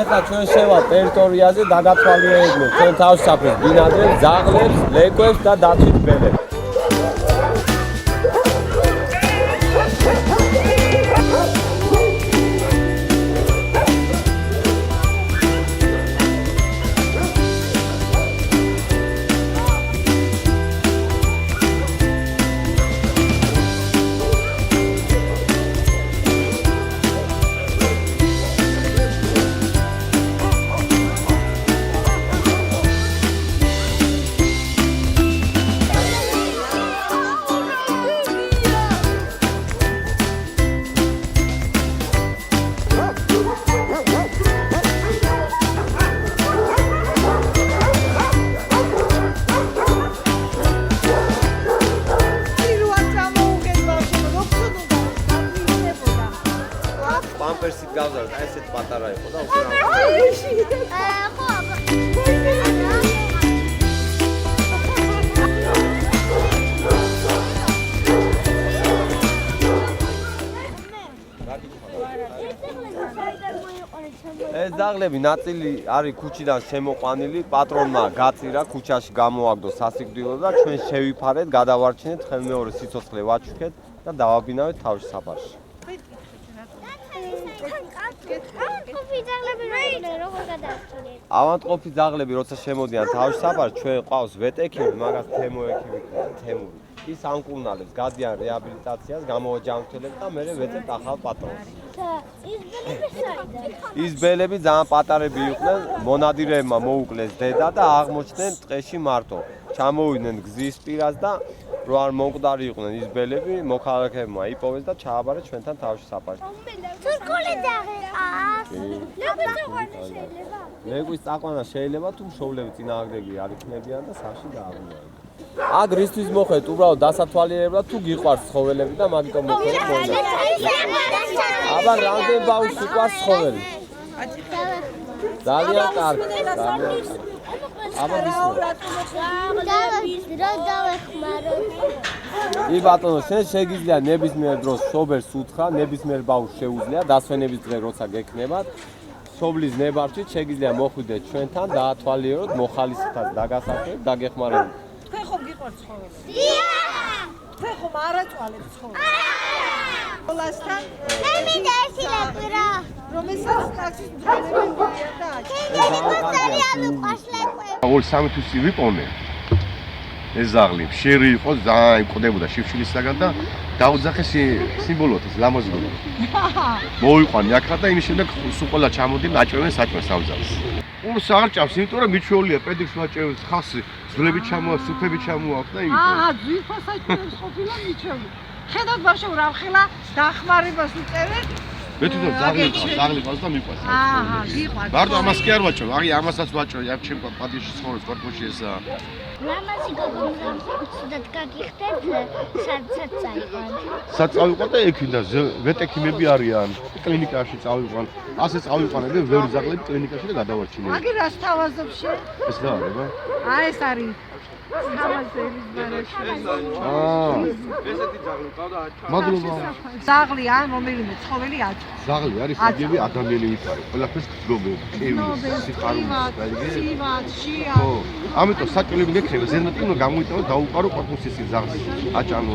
ეხლა ჩვენ შევალთ ტერიტორიაზე დაგათვალიერებდნენ ჩვენ თავშესაფრის ბინადრებს, ძაღლებს, ლეკვებს და დაცვის ბელებს. პამპერსით გავზარდ, აი ესეთ პატარა იყო და უკვე ეს ძაღლები ნაწილი არის ქუჩიდან შემოყვანილი, პატრონმა გაწირა, ქუჩაში გამოაგდო სასიკვდილო და ჩვენ შევიფარეთ, გადავარჩინეთ, ხელმეორე სიცოცხლე ვაჩუქეთ და დავაბინავეთ თავშესაფარში. ავადმყოფი ძაღლები როცა შემოდიან თავშესაფარში, ჩვენ ყავს ვეტექიმი, მაგას თემოექიმი ქვია, თემური. ის ამკურნალებს, გადიან რეაბილიტაციას, გამოვაჯანმრთელებს და მერე ვეწებთ ახალ პატრონს. ის ბელები ძალიან პატარები იყვნენ, მონადირეებმა მოუკლეს დედა და აღმოჩნდნენ ტყეში მარტო. ჩამოვიდნენ გზის პირას და რო არ მომკვდარი იყვნენ ის ბელები, მოქალაქეებმა იპოვეს და ჩააბარეს ჩვენთან თავშესაფარში. თურქული ძაღლი ყავს. ლეგვის წაყვანა შეიძლება თუ მშობლები წინააღმდეგი არ იქნებიან და სახში დააბრუნებიან. აქ რისთვის მოხდეთ უბრალოდ დასათვალიერებლად თუ გიყვარს ცხოველები და მაგიტომ მოხდეთ მოინა. აბა რამდენ ბავშვს უყვარს ცხოველი? ძალიან კარგი. აბა კი ბატონო, შენ შეგიძლია ნებისმიერ დროს შობერს უთხრა, ნებისმიერ ბავშვს შეუძლია დასვენების დღე როცა გექნებათ. სობლის ნებართვით შეგიძლია მოხვიდეთ ჩვენთან, დაათვალიეროთ, მოხალისეთან დაგასახეთ, დაგეხმარებით. თქვენ ხომ გიყვართ ცხოველები? დიახ! თქვენ ხომ არ აწვალებთ ცხოველებს? ხოლასთან მე მინდა ერთი ლეკვირა. რომელსაც ტაქსის მძღოლები მოვიდა და ორ სამი თვისი ვიყონე ეს ზაღლი შერი იყო ძალიან იმკვდებოდა შიფშილისაგან და დაუძახეს სიმბოლოდ ეს ლამაზობა მოიყვანი აქა და იმის შემდეგ სულ ყველა ჩამოდი აჭევენ საჭმელს ავზავს ურს არ ჭავს იმიტომ რომ მიჩვეულია პედიქს ვაჭევენ ხასი ძვლები ჩამოაქვს სუფები ჩამოაქვს და იმიტომ ძვირფა საჭმელს ყოფილა მიჩვევი ხედავთ ბავშვო რა ხელა დახმარებას უწევენ მე თვითონ ზაღლი ყავს და მიყვარს გიყვარს მარტო ამას კი არ ვაჭრევ აი ამასაც ვაჭრევ აქ ჩემ პატიში ცხოვრობს კორპუსში ესა ლამაზი გოგონამ ცუდად გაგიხდეთ სადაც წაიყვან სად წავიყვან და ექიდა ვეტექიმები არიან კლინიკაში წავიყვან ასე წავიყვანები ბევრი ზაღლები კლინიკაში და გადავარჩინე აგი რას თავაზობს შენ ეს რა არა ეს არის სამაზერის ბარაში ესეთი ზაღლი ყავდა აჭა მადლობა ზაღლი ან რომელიმე ცხოველი აჭა ზაღლი არის იგივე ადამიანივით არის ყველაფერს გძნობები კევი სიხარულის სივად შია ამიტომ საჭმელები გექნება ზედმეტი უნდა გამოიტანო დაუყარო კორპუსის ზაღლს აჭანო